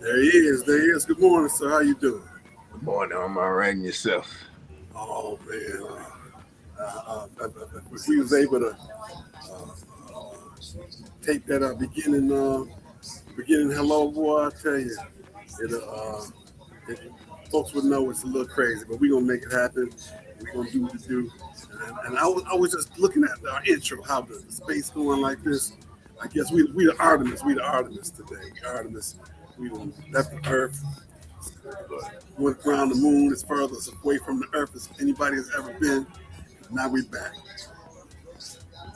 There he is. There he is. Good morning, sir. How you doing? Good morning. I'm all right, and yourself? Oh man, if we was able to take that beginning hello, boy, I tell you, it, it, folks would know it's a little crazy, but we're gonna make it happen. We're gonna do what we do. And I was just looking at our intro, how the space going like this. I guess we the Artemis. We the Artemis today. Artemis. We left the Earth, went around the moon as furthest away from the Earth as anybody has ever been. Now we're back.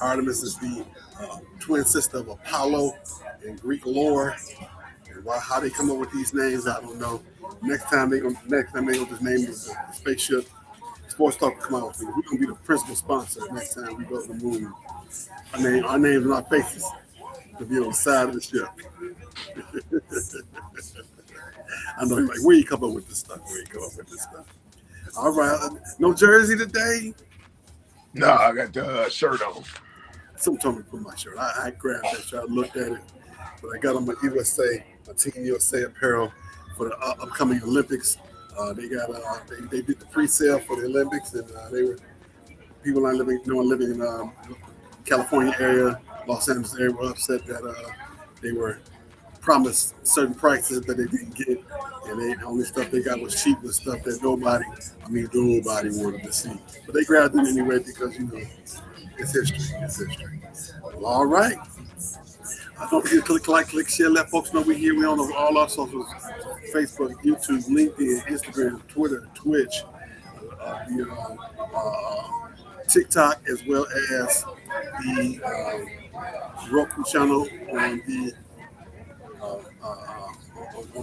Artemis is the twin sister of Apollo in Greek lore. And how they come up with these names, I don't know. Next time they gonna just name the spaceship. Sports Talk will come out. We're gonna be the principal sponsor next time we go to the moon. Our names and our faces to be on the side of the ship. I know you're like, where you come up with this stuff? All right, no jersey today. No, I got the shirt on. Someone told me to put my shirt. I grabbed that shirt, I looked at it, but I got on my Team USA apparel for the upcoming Olympics. They did the pre-sale for the Olympics, and people living in California area, Los Angeles area were upset that they were promised certain prices that they didn't get, and the only stuff they got was cheap stuff that nobody wanted to see. But they grabbed it anyway because it's history. Well, all right. Don't forget to click, share, let folks know we're here. We're on all our socials: Facebook, YouTube, LinkedIn, Instagram, Twitter, Twitch, TikTok, as well as the Roku channel on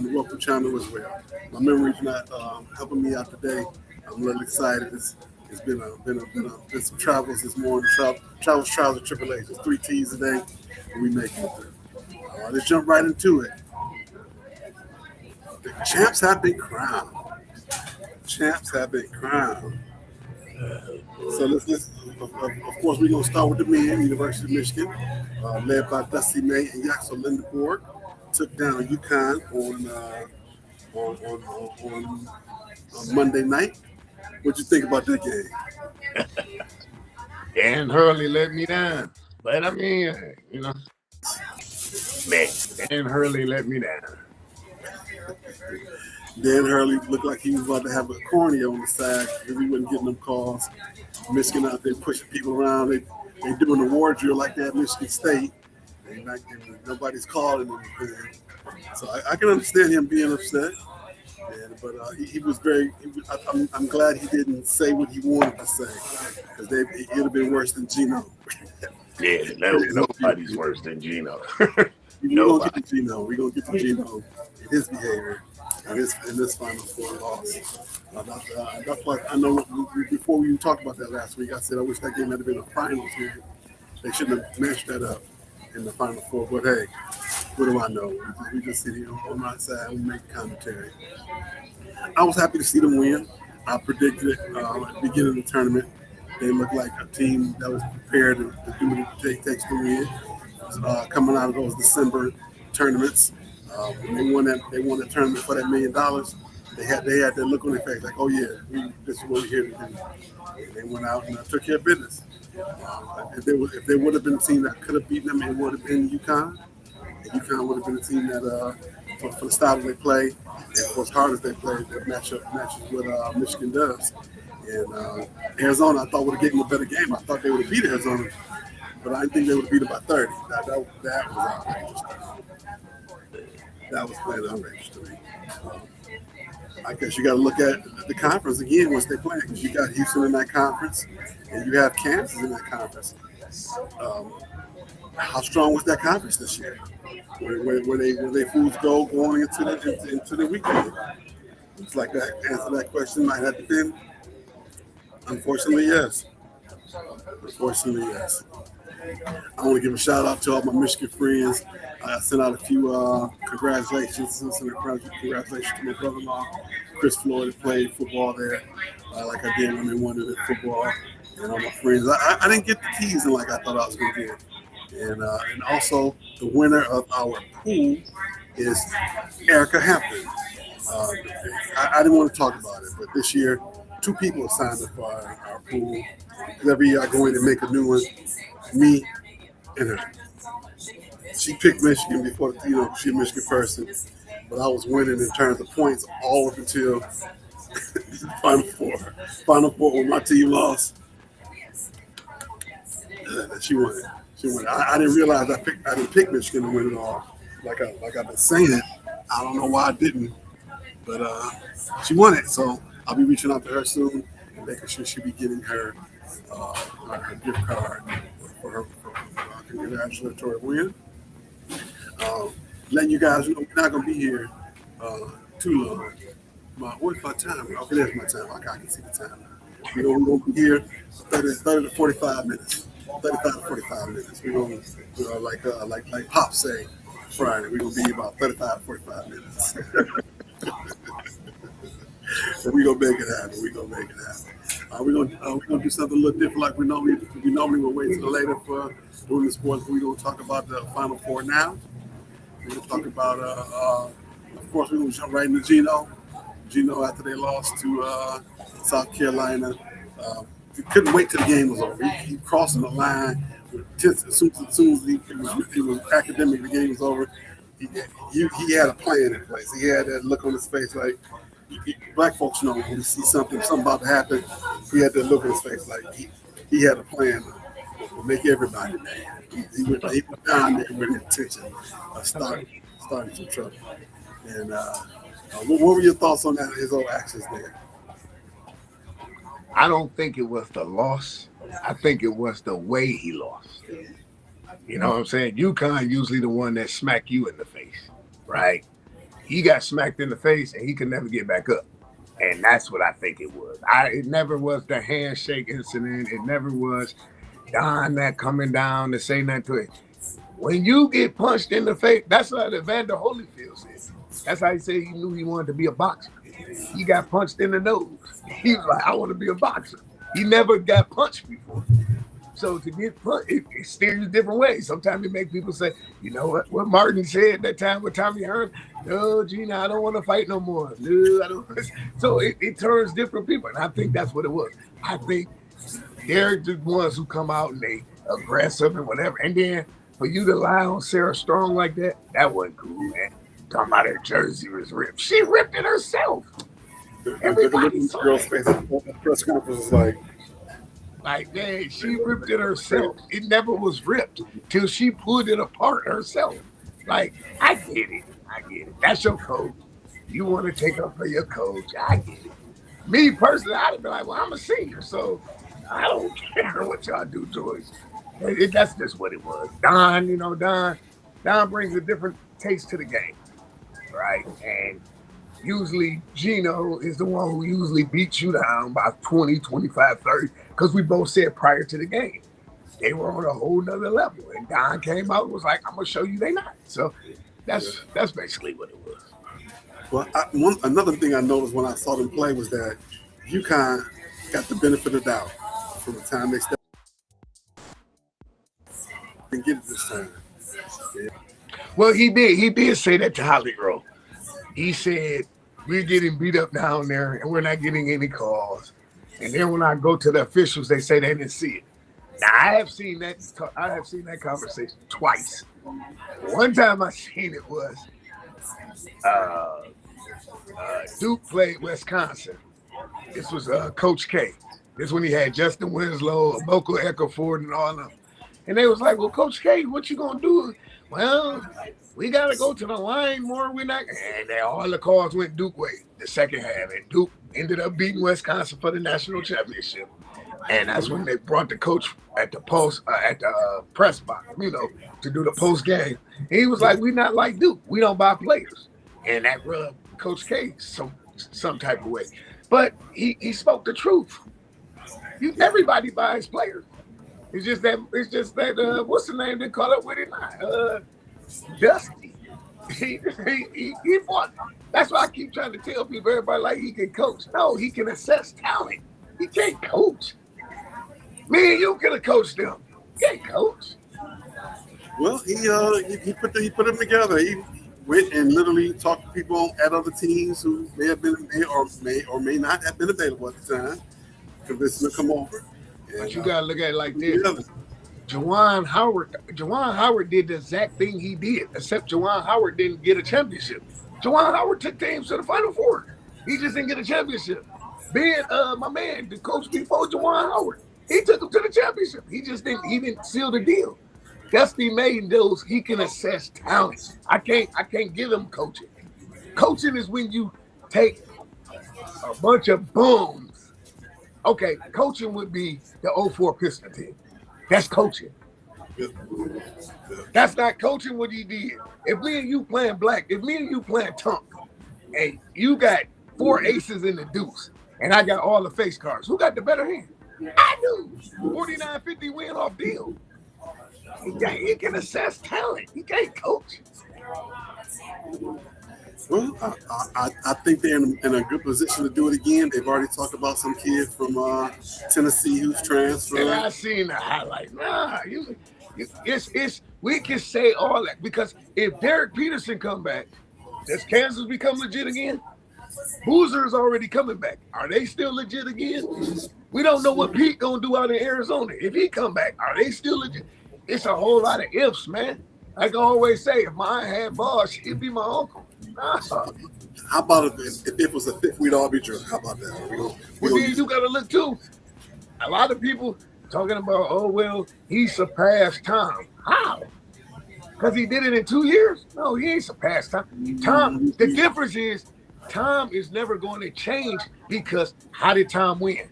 the Roku channel as well. My memory's not helping me out today. I'm really excited. It's been some travels this morning. Trials and tribulations. 3 T's a day, and we make it through. Let's jump right into it. The champs have been crowned. So of course, we're gonna start with the men. University of Michigan, led by Dusty May and Yaxel Lindeborg, took down UConn on Monday night. What'd you think about that game? Dan Hurley let me down. But I mean, Dan Hurley let me down. Dan Hurley looked like he was about to have a cornea on the side because he wasn't getting them calls. Michigan out there pushing people around. They doing the war drill like that at Michigan State. Nobody's calling anything. So I can understand him being upset. But he was I'm glad he didn't say what he wanted to say, because it would have been worse than Gino. Yeah, nobody's worse than Gino. We're gonna get to Gino in his behavior in this Final Four loss. That's why I know before we talked about that last week, I said I wish that game had been a finals game. They shouldn't have matched that up in the Final Four. But hey, what do I know? We just sit here on my side and make commentary. I was happy to see them win. I predicted it at the beginning of the tournament. They looked like a team that was prepared to do what it takes to win. Coming out of those December tournaments, when they won that tournament for that $1 million, they had that look on their face like, oh yeah, this is what we're here to do. And they went out and took care of business. If they would have been a team that could have beaten them, it would have been UConn. And UConn would have been a team that, for the style they play and for as hard as they play, that matches what Michigan does. And Arizona, I thought would have given them a better game. I thought they would have beat Arizona, but I didn't think they would have beat them by 30. That was outrageous. That was playing outrageous to me. I guess you got to look at the conference again once they play, because you got Houston in that conference and you have Kansas in that conference. How strong was that conference this year? Where they fools go going into the weekend? It's like that. Answer that question might have been, unfortunately, yes. I want to give a shout out to all my Michigan friends. I sent out a few congratulations. Congratulations to my brother-in-law, Chris Floyd, who played football there, like I did when they won it in football. And all my friends. I didn't get the teasing like I thought I was going to get. And also the winner of our pool is Erica Hampton. Uh, I didn't want to talk about it, but this year, 2 people have signed up for our pool. Because every year I go in and make a new one, me and her. She picked Michigan before, she's a Michigan person, but I was winning in terms of points all up until Final Four. Final Four, when my team lost, she won it. She won it. I didn't realize I didn't pick Michigan to win it all. Like I've been saying, I don't know why I didn't, but she won it. So I'll be reaching out to her soon and making sure she'll be getting her gift card for her congratulatory win. Letting you guys know we're not gonna be here too long. What's my time? Okay, there's my time. I can see the time now. We're gonna be here 30 to 45 minutes. 35 to 45 minutes. We're gonna, like Pop say Friday, we're gonna be about 35 to 45 minutes. So we're gonna make it happen. We're gonna make it happen. We're gonna do something a little different like we normally do. We normally will wait till later for doing the sports. We're gonna talk about the Final Four now. We're gonna talk about of course we're gonna jump right into Gino. Gino after they lost to South Carolina. He couldn't wait till the game was over. He crossing the line. As soon as it was academic, the game was over. He had a plan in place. He had that look on his face like black folks know when you see something about to happen. He had that look on his face like he had a plan to make everybody mad. He went down there with intention of starting some trouble. And what were your thoughts on that? His own actions there. I don't think it was the loss. I think it was the way he lost. You know what I'm saying? UConn usually the one that smack you in the face, right? He got smacked in the face and he could never get back up. And that's what I think it was. It never was the handshake incident. It never was Don that coming down to say nothing to it. When you get punched in the face, that's how Evander Holyfield said. That's how he said he knew he wanted to be a boxer. He got punched in the nose. He was like, I want to be a boxer. He never got punched before. So to get punched, it steers different ways. Sometimes it makes people say, you know what Martin said that time with Tommy Hearn? No, Gina, I don't want to fight no more. No, I don't. So it turns different people. And I think that's what it was. I think they're the ones who come out and they aggressive and whatever. And then for you to lie on Sarah Strong like that, that wasn't cool, man. Talking about her jersey was ripped. She ripped it herself. Everybody saw girl's face at the press conference was like, man, she ripped it herself. It never was ripped till she pulled it apart herself. Like, I get it. That's your coach. You want to take up for your coach. I get it. Me personally, I'd be like, well, I'm a senior, so I don't care what y'all do to us. That's just what it was. Don brings a different taste to the game, right? And usually Gino is the one who usually beats you down by 20, 25, 30, because we both said prior to the game, they were on a whole nother level. And Don came out and was like, I'm going to show you they not. So that's basically what it was. Well, another thing I noticed when I saw them play was that UConn got the benefit of the doubt from the time they stepped and get it this time. Yeah. Well, he did say that to Holly Rowe. He said, we're getting beat up down there and we're not getting any calls. And then when I go to the officials, they say they didn't see it. Now, I have seen that conversation twice. One time I seen it was Duke played Wisconsin. This was Coach K. This when he had Justin Winslow, Boko Eckerford, and all of them. And they was like, well, Coach K, what you going to do? Well, we got to go to the line more. We're not. And all the calls went Duke way the second half. And Duke ended up beating Wisconsin for the national championship. And that's when they brought the coach at the press box, to do the post game. And he was like, we're not like Duke. We don't buy players. And that rubbed Coach K some type of way. But he spoke the truth. Everybody buys players. It's just that what's the name they call it with it now? Dusty. He won. That's why I keep trying to tell people, everybody like he can coach. No, he can assess talent. He can't coach. Me and you could have coached them. He can't coach. Well, he put them together. went and literally talked to people at other teams who may have been or may not have been available at the time, convinced them to come over. And, but you gotta look at it like this. Juwan Howard did the exact thing he did, except Juwan Howard didn't get a championship. Juwan Howard took teams to the Final Four. He just didn't get a championship. My man, the coach before Juwan Howard, he took him to the championship. He didn't seal the deal. Dusty May knows he can assess talent. I can't give him coaching. Coaching is when you take a bunch of bums. Okay, coaching would be the 04 Piston team. That's coaching. That's not coaching what he did. If me and you playing black, if me and you playing tunk, and you got 4 aces in the deuce, and I got all the face cards, who got the better hand? I do. 49-50 win off deal. He can assess talent. He can't coach. Well, I think they're in a good position to do it again. They've already talked about some kid from Tennessee who's transferred. And I seen the highlight. We can say all that because if Derek Peterson come back, does Kansas become legit again? Boozer's already coming back. Are they still legit again? We don't know what Pete gonna do out in Arizona. If he come back, are they still legit? It's a whole lot of ifs, man. I can always say, if mine had balls, he'd be my uncle. Nah. How about if it was a fifth, we'd all be drunk? How about that? You got to look too. A lot of people talking about, oh well, he surpassed Tom. How? Because he did it in 2 years? No, he ain't surpassed Tom. Tom. The difference is, Tom is never going to change because how did Tom win?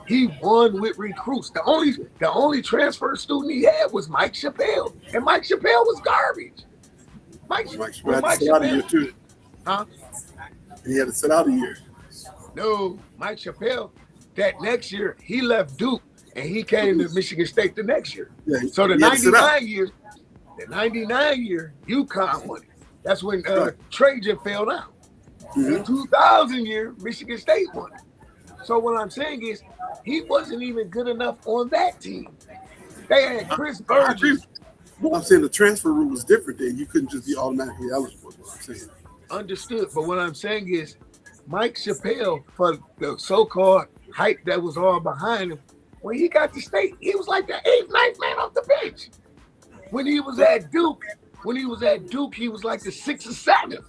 He won with recruits. The only transfer student he had was Mike Chappelle, and Mike Chappelle was garbage. Mike Chappelle had to sit out a year too. Huh? He had to sit out a year. No, Mike Chappelle. That next year he left Duke and he came to Michigan State the next year. Yeah, so the 99 year, UConn won it. That's when Trajan fell down. Mm-hmm. The 2000 year, Michigan State won it. So what I'm saying is, he wasn't even good enough on that team. They had Chris Burgess. I'm saying the transfer rule was different then. You couldn't just be automatically eligible. Is what I'm saying. Understood. But what I'm saying is, Mike Chappelle, for the so-called hype that was all behind him, when he got to state, he was like the 8th, 9th man off the bench. When he was at Duke, he was like the 6th or 7th.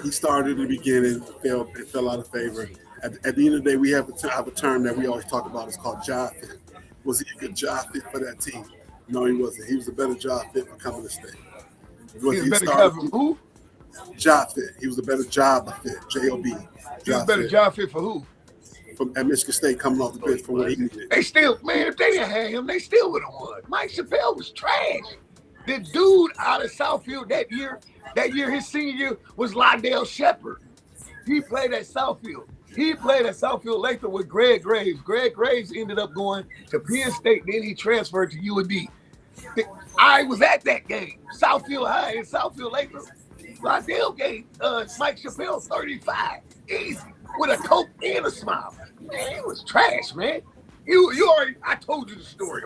He started at the beginning, fell out of favor. At the end of the day, we have a term that we always talk about. It's called job fit. Was he a good job fit for that team? No, he wasn't. He was a better job fit for coming to state. He was a better job for who? Job fit. He was a better job fit. J-O-B. He was a better job fit for who? At Michigan State, coming off the bench for what he needed. They still, man, if they didn't have him, they still would have won. Mike Chappelle was trash. The dude out of Southfield that year, his senior year, was Lydell Shepard. He played at Southfield. He played at Southfield Lathrop with Greg Graves. Greg Graves ended up going to Penn State, then he transferred to UND. I was at that game. Southfield High and Southfield Lathrop. Lydell gave Mike Chappelle 35. Easy. With a coat and a smile. Man, he was trash, man. You already, I told you the story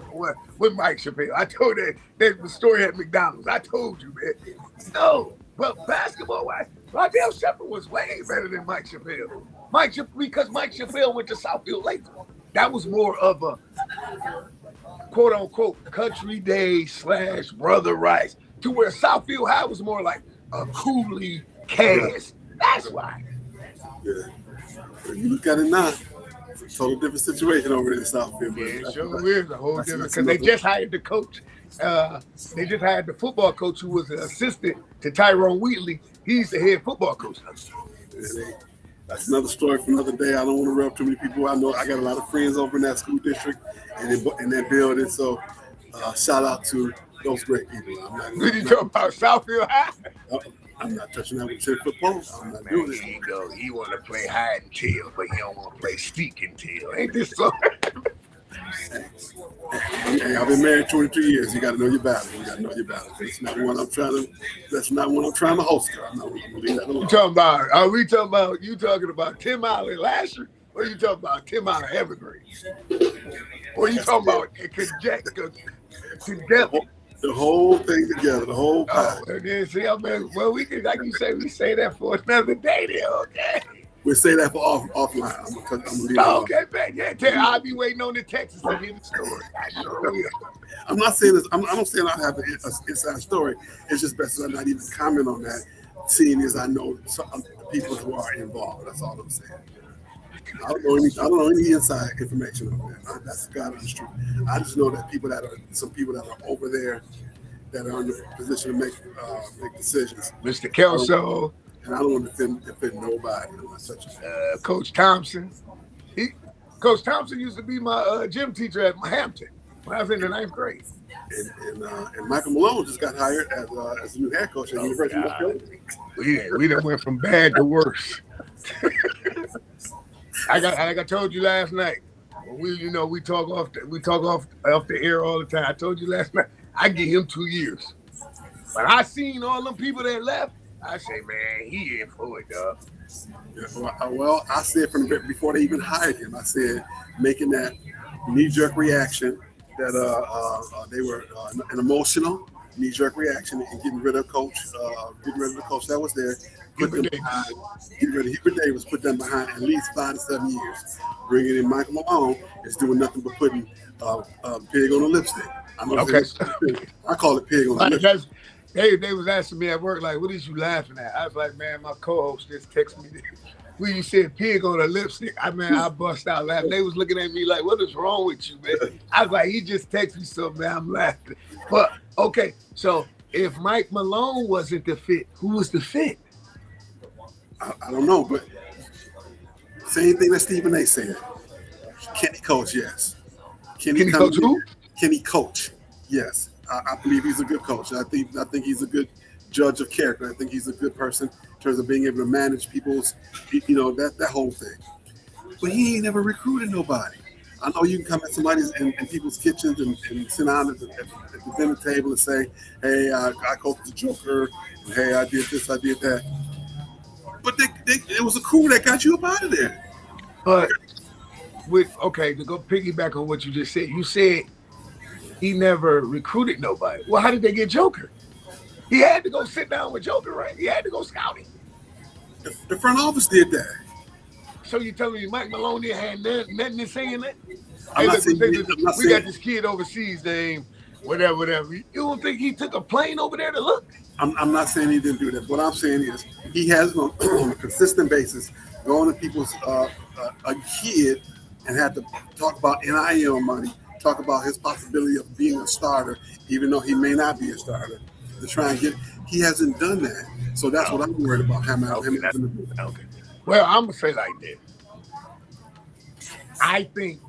with Mike Chappelle. I told that the story at McDonald's. I told you, man. No, but basketball-wise, Lydell Shepard was way better than Mike Chappelle. Because Mike Chappelle went to Southfield Lathrop. That was more of a quote-unquote country day / Brother Rice, to where Southfield High was more like a Cooley cast. That's why. Yeah. You look at it now, it's a total different situation over there in Southfield. Yeah, it sure is a whole different, because they just hired the coach. They just hired the football coach who was an assistant to Tyrone Wheatley. He's the head football coach now. Yeah, that's another story for another day. I don't want to rub too many people. I know I got a lot of friends over in that school district and in that building. So shout out to those great people. What you talking about, Southfield High? I'm not touching that with 10-foot poles. I'm not doing it. He want to play hide and tail, but he don't want to play seek and tail. Ain't this so? Hey, I've been married 22 years. You got to know your battle. That's not one I'm trying to host. I'm going to leave that alone. You talking about Tim Allen Lasher? Or you talking about Tim Allen Evergreen? Or you talking about together? The whole thing together, the whole pie. Oh, and then see, I mean, well, we can, like you say, we say that for another day. Then, okay. We'll say that for offline. I'm gonna leave it Okay, man. Yeah, I'll be waiting on the Texas to hear the story. I sure will. I'm not saying this. I'm not saying I have an inside story. It's just best that I not even comment on that, seeing as I know some people who are involved. That's all I'm saying. I don't know any inside information on that. That's God honest truth. I just know that some people that are over there that are in the position to make decisions. Mr. Kelso. And I don't want to defend nobody. I'm not such a Coach Thompson. Coach Thompson used to be my gym teacher at Hampton when I was in the 9th grade. And Michael Malone just got hired as a new head coach at the University of North Carolina. We done went from bad to worse. Like I told you last night. We talk off the air all the time. I told you last night. I give him 2 years. But I seen all them people that left. I say, man, he ain't for it, dog. Yeah, well, I said from before they even hired him, I said making that knee-jerk reaction that they were an emotional knee-jerk reaction and getting rid of the coach that was there. Getting rid of Hubert Davis, put them behind at least 5 to 7 years. Bringing in Michael Malone is doing nothing but putting pig on the lipstick. I call it pig on the lipstick. They was asking me at work, like, what is you laughing at? I was like, man, my co-host just texted me this. When you said pig on a lipstick, I bust out laughing. They was looking at me like, what is wrong with you, man? I was like, he just texted me something, man, I'm laughing. But, okay, so if Mike Malone wasn't the fit, who was the fit? I don't know, but same thing that Stephen A. said. Can he coach? Yes. Can he coach who? Can he coach? Yes. I believe he's a good coach. I think he's a good judge of character. I think he's a good person in terms of being able to manage people's, that whole thing. But he ain't never recruited nobody. I know you can come at somebody's in people's kitchens and sit down at the dinner table and say, hey, I coached the Joker. And, hey, I did this, I did that. But it was a crew that got you up out of there. But to go piggyback on what you just said, you said he never recruited nobody. Well, how did they get Joker? He had to go sit down with Joker, right? He had to go scouting. The front office did that. So you telling me Mike Malone had nothing to say in that? We got this kid overseas named whatever. You don't think he took a plane over there to look? I'm not saying he didn't do that. What I'm saying is he has on a consistent basis going to people's a kid and had to talk about NIL money, talk about his possibility of being a starter, even though he may not be a starter, to try and get. He hasn't done that, so that's what I'm worried about him. Okay. Well, I'm gonna say like this. I think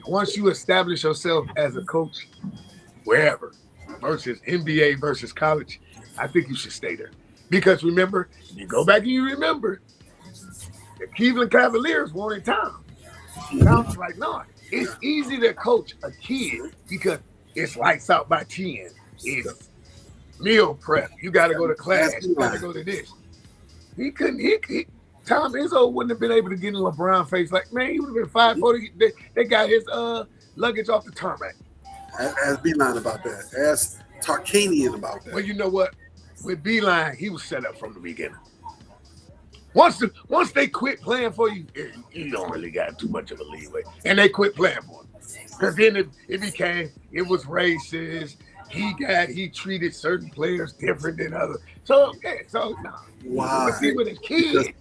once you establish yourself as a coach, wherever, versus NBA versus college, I think you should stay there. Because remember, you go back and you remember, the Cleveland Cavaliers wanted Tom. Tom was like, no, it's easy to coach a kid because it's lights out by 10. It's meal prep. You got to go to class. You got to go to this. He couldn't. Tom Izzo wouldn't have been able to get in LeBron face. Like, man, he would have been 5'4". They got his luggage off the tarmac. Ask Beeline about that. Ask Tarkanian about that. Well, you know what? With Beeline, he was set up from the beginning. Once they quit playing for you, you don't really got too much of a leeway. And they quit playing for him. Because then it was racist. He treated certain players different than others. So no. Why? See with a kid.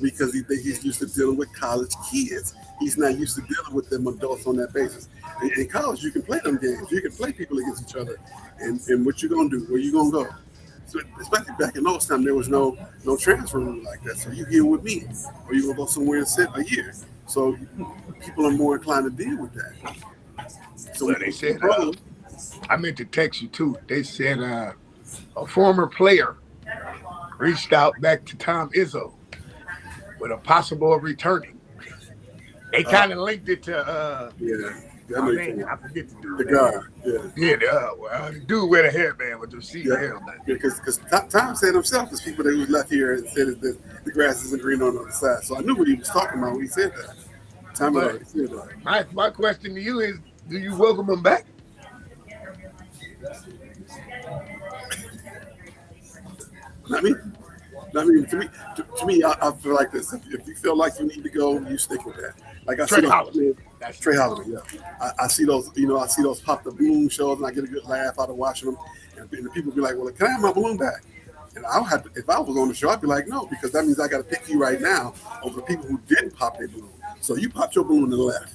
Because he's used to dealing with college kids. He's not used to dealing with them adults on that basis. In college, you can play them games. You can play people against each other. And what you gonna do? Where you gonna go? So especially back in those times, there was no transfer rule like that. So you here with me, or you gonna go somewhere and sit a year. So people are more inclined to deal with that. So well, they said, I meant to text you too. They said a former player reached out back to Tom Izzo with a possible of returning. They kind of linked it to I forget the dude. The guy, the dude with a hairband with the seat. Because Tom said himself, there's people that was left here and said that the grass isn't green on the other side. So I knew what he was talking about when he said that. Tom already said that. My question to you is, do you welcome him back? Not me. I mean, to me, I feel like this. If you feel like you need to go, you stick with that. Like I Trey see Holiday. that's Trey Holiday. Yeah, I see those. I see those pop the balloon shows, and I get a good laugh out of watching them. And the people be like, "Well, can I have my balloon back?" And I'll have to, if I was on the show, I'd be like, "No," because that means I got to pick you right now over the people who didn't pop their balloon. So you popped your balloon and left.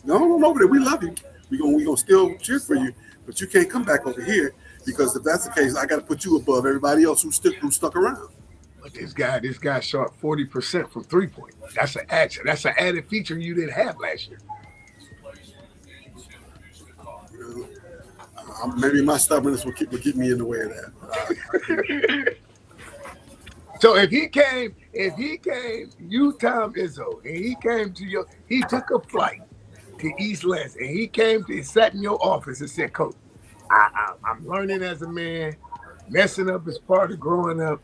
No, over there. We love you. We gonna still cheer for you, but you can't come back over here because if that's the case, I got to put you above everybody else who stuck around. But this guy shot 40% from 3-point. That's an action. That's an added feature you didn't have last year. Maybe my stubbornness will get me in the way of that. So if he came, you Tom Izzo, and he came to he took a flight to East Lens, and he sat in your office and said, "Coach, I'm learning as a man. Messing up is part of growing up.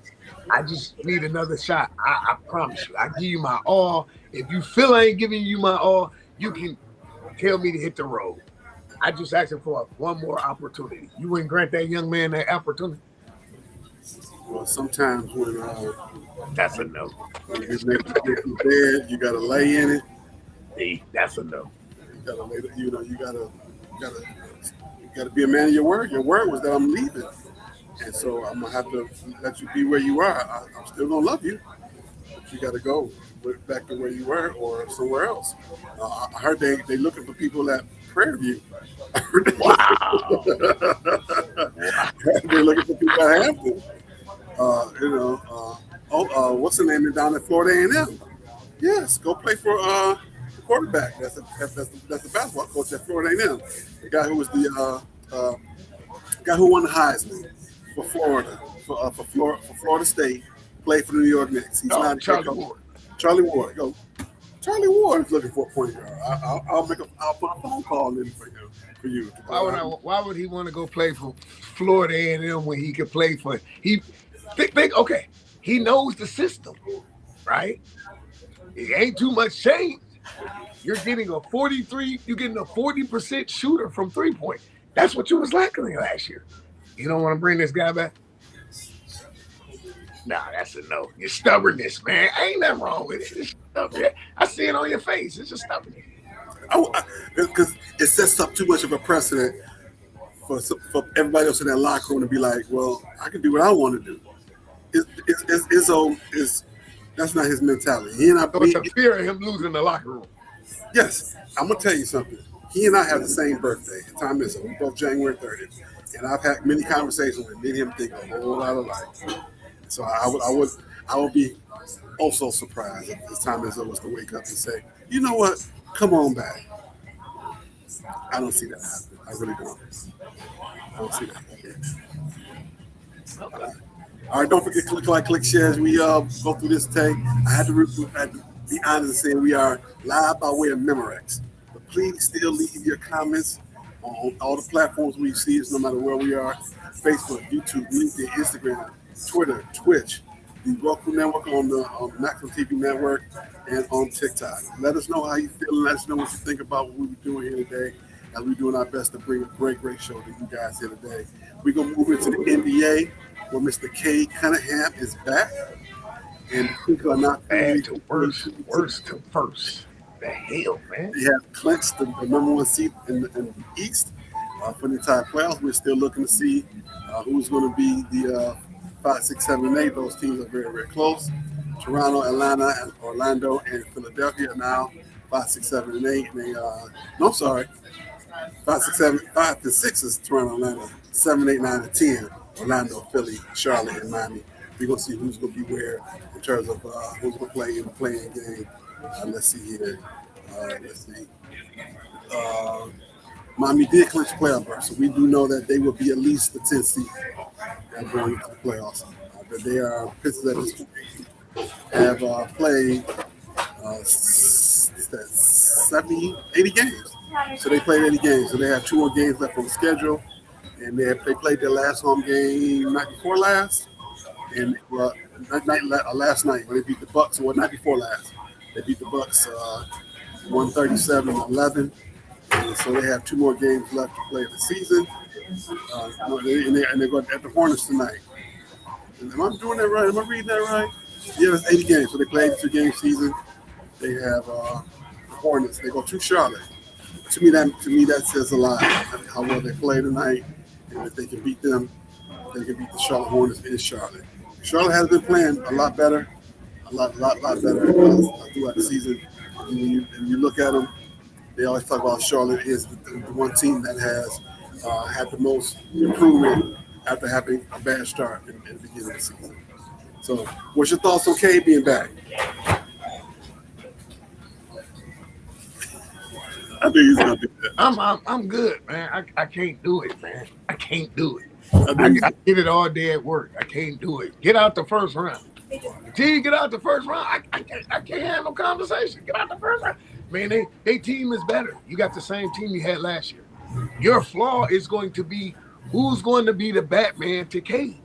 I just need another shot. I promise you. I give you my all. If you feel I ain't giving you my all, you can tell me to hit the road. I just asking for one more opportunity. You wouldn't grant that young man that opportunity?" Well, sometimes when That's a no. when you make bed, you gotta lay in it. See, that's a no. You gotta lay. You gotta be a man of your word. Your word was that I'm leaving, and so I'm gonna have to let you be where you are. I'm still gonna love you, but you gotta go back to where you were or somewhere else. I heard they looking for people at Prairie View. Wow. They're looking for people at Hampton. What's the name down at Florida A&M? Yes, go play for the quarterback. That's the basketball coach at Florida A&M. The guy who was the guy who won the Heisman for Florida, for Florida State, played for the New York Knicks. He's not Charlie Ward. Charlie Ward. Go. Charlie Ward is looking for a point guard. I'll put a phone call in for you. Why would he want to go play for Florida A&M when he could play for okay, he knows the system, right? It ain't too much change. You're getting a 40% shooter from 3-point. That's what you was lacking last year. You don't want to bring this guy back? Nah, that's a no. Your stubbornness, man. Ain't nothing wrong with it. I see it on your face. It's just stubbornness. Because it sets up too much of a precedent for everybody else in that locker room to be like, well, I can do what I want to do. Izzo is that's not his mentality. He and I. So it's a fear of him losing the locker room. Yes, I'm gonna tell you something. He and I have the same birthday. Tom Izzo. We both January 30th, and I've had many conversations with me and him think a whole lot alike. So I would be also surprised if Tom Izzo was to wake up and say, you know what, come on back. I don't see that happen. I really don't. I don't see that happen. Okay. All right, don't forget to click like, click share as we go through this take. I had to be honest and say we are live by way of Memorex. But please still leave your comments on all the platforms we see us, no matter where we are. Facebook, YouTube, LinkedIn, Instagram, Twitter, Twitch, the Roku Network on the Maximum TV Network, and on TikTok. Let us know how you feel and let us know what you think about what we're doing here today. As we're doing our best to bring a great show to you guys here today. We're going to move into the NBA, where Mr. Cade Cunningham is back. And people are not bad to worse to first. The hell, man. They have clinched the number one seat in the East for the entire playoffs. We're still looking to see who's going to be the 5, 6, 7, and 8. Those teams are very, very close. Toronto, Atlanta, and Orlando, and Philadelphia are now 5, 6, 7, and 8. And I'm sorry. 5, 6, 7, 5 to 6 is Toronto, Atlanta. 7, 8, 9, and 10. Orlando, Philly, Charlotte, and Miami. We're going to see who's going to be where in terms of who's going to play in the playing game. Let's see here. Let's see. Miami did clinch playoff berth, so we do know that they will be at least the 10th seed going into the playoffs. But they are Pistons at this point have played 80 games. So they played 80 games. So they have 2 more games left on the schedule. And they played their last home game night before last, and last night when they beat the Bucks, or night before last, they beat the Bucks 137-11. And so they have 2 more games left to play in the season. No, and they go at the Hornets tonight. Am I doing that right? Am I reading that right? Yeah, it's 80 games. So they play 82-game season. They have the Hornets. They go to Charlotte. To me, that says a lot. How well they play tonight, and if they can beat them, they can beat the Charlotte Hornets in Charlotte. Charlotte has been playing a lot better, a lot better throughout the season. And when you look at them, they always talk about Charlotte is the one team that has had the most improvement after having a bad start in the beginning of the season. So, what's your thoughts on Cade being back? I think he's gonna do that. I'm good, man. I can't do it, man. I can't do it. I did it all day at work. I can't do it. Get out the first round. Until you get out the first round, I can't have no conversation. Get out the first round. Man, they team is better. You got the same team you had last year. Your flaw is going to be who's going to be the Batman to Cade.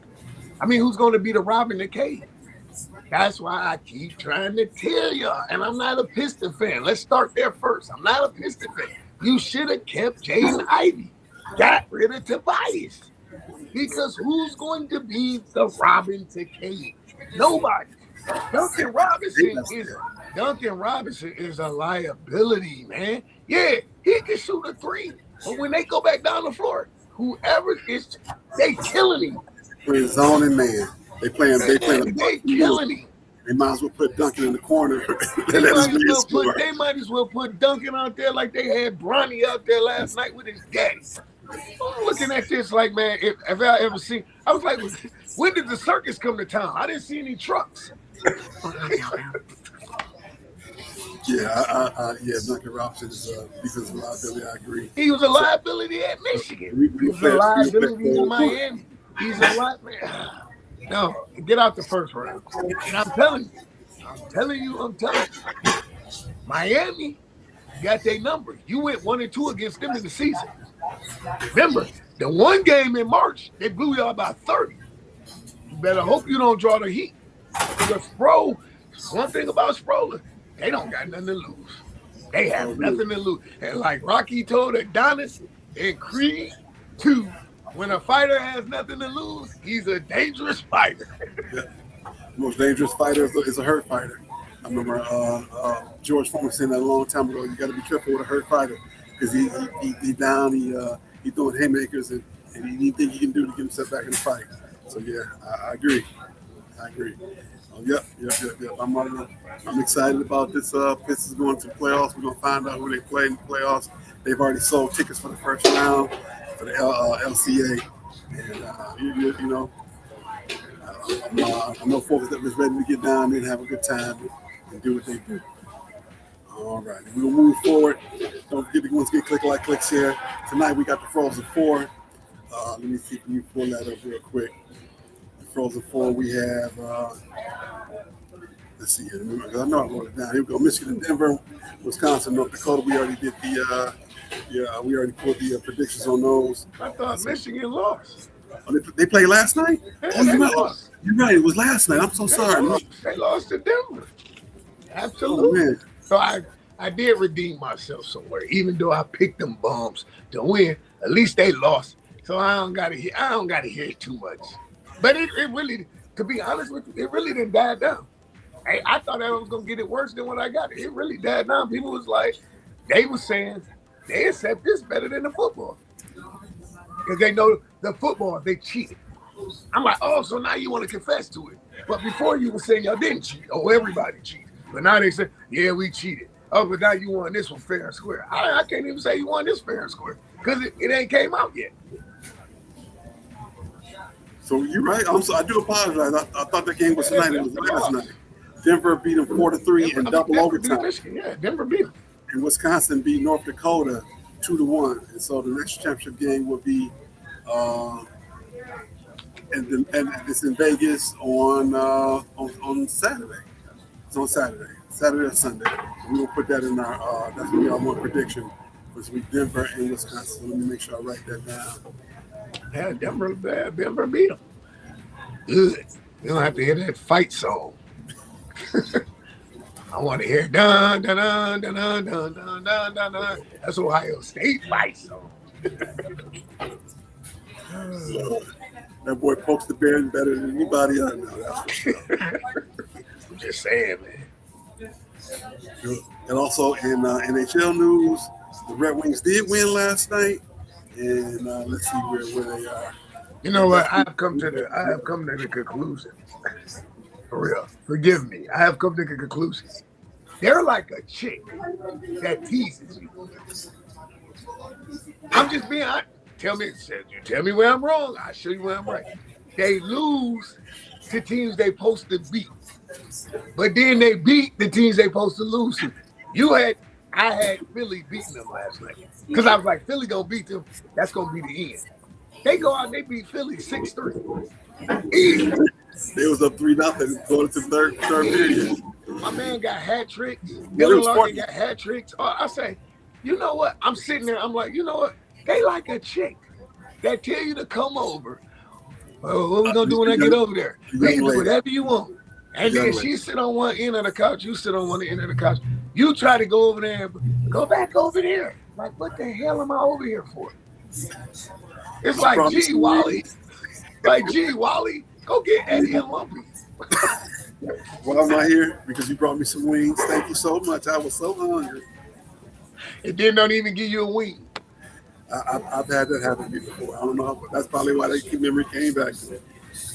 I mean, who's going to be the Robin to Cade? That's why I keep trying to tell y'all. And I'm not a Piston fan. Let's start there first. I'm not a Piston fan. You should have kept Jaden Ivey. Got rid of Tobias. Because who's going to be the Robin to Cade? Nobody. Duncan Robinson is a liability, man. Yeah, he can shoot a three. But when they go back down the floor, whoever is, they killing him. We're zoning man. They killing him. They might as well put Duncan in the corner. They might as well put Duncan out there like they had Bronny out there last night with his daddy. I'm looking at this like, man, if I ever seen, I was like, when did the circus come to town? I didn't see any trucks. Duncan Robinson is a defensive liability. I agree. He was a liability at Michigan. He was a liability in Miami. He's a lot, man. No, get out the first round. And I'm telling you, Miami got their number. You went 1-2 against them in the season. Remember, the one game in March, they blew y'all by 30. You better hope you don't draw the heat. Because one thing about Sproler, they don't got nothing to lose. They have nothing to lose. And like Rocky told Adonis in Creed 2, when a fighter has nothing to lose, he's a dangerous fighter. The most dangerous fighter is a hurt fighter. I remember George Foreman saying that a long time ago. You got to be careful with a hurt fighter because he down, he throwing haymakers and anything he can do to get himself back in the fight. So yeah, I agree. Yep. I'm excited about this. Pistons going to the playoffs. We're gonna find out who they play in the playoffs. They've already sold tickets for the first round for the LCA, and I know folks that was ready to get down there and have a good time and do what they do. All right, we'll move forward. Don't forget to once again click like, click share. Tonight we got the Frozen Four. Let me see if you pull that up real quick. The Frozen Four we have. Let's see here. I know I wrote it down. Here we go. Michigan, Denver, Wisconsin, North Dakota. We already did we already put the predictions on those. I thought Michigan lost. Oh, they played last night? They lost. You're right. It was last night. I'm so sorry. They lost to Denver. Absolutely. Oh, man. So I did redeem myself somewhere, even though I picked them bums to win. At least they lost. So I don't gotta hear it too much. But it really, to be honest with you, it really didn't die down. I thought I was gonna get it worse than what I got. It really died down. People was like, they were saying they accept this better than the football. Because they know the football, they cheated. I'm like, oh, so now you want to confess to it. But before you were saying y'all didn't cheat. Oh, everybody cheated. But now they say, yeah, we cheated. Oh, but now you won this one fair and square. I can't even say you won this fair and square because it ain't came out yet. So you're right. I do apologize. I thought the game was tonight. It was last night. Denver beat them 4-3 in double overtime. Yeah, Denver beat them. And Wisconsin beat North Dakota 2-1. And so the next championship game will be and it's in Vegas on Saturday. It's on Saturday or Sunday. We will put that in our that's gonna be our one prediction. Which will be Denver and Wisconsin. Let me make sure I write that down. Yeah, Denver beat them. Good. You don't have to hear that fight song. I want to hear dun dun dun dun dun dun dun dun dun. That's Ohio State fight song. That boy pokes the bear better than anybody I know. That's for sure. I'm just saying, man. And also in NHL news, the Red Wings did win last night, and let's see where they are. You know what? I have come to the conclusion. For real. Forgive me. I have come to the conclusion. They're like a chick that teases you. I'm just being honest. You tell me where I'm wrong. I'll show you where I'm right. They lose to teams they supposed to beat. But then they beat the teams they supposed to lose to. I had Philly beating them last night. Because I was like, Philly gonna beat them. That's gonna be the end. They go out and they beat Philly 6-3. They was up 3-0 going to the third period. My man got hat tricks. Dylan Larkin got hat tricks. I say, you know what? I'm sitting there. I'm like, you know what? They like a chick that tell you to come over. Oh, what we gonna do when I get over there? You can do whatever you want. And then she sit on one end of the couch. You sit on one end of the couch. You try to go over there and go back over there. Like, what the hell am I over here for? It's like, gee, Wally. Like, gee, Wally, go get Eddie and Lumpy. Well, I'm not here because you brought me some wings. Thank you so much. I was so hungry. And then don't even give you a wing. I've had that happen to me before. I don't know. But that's probably why that memory came back to me.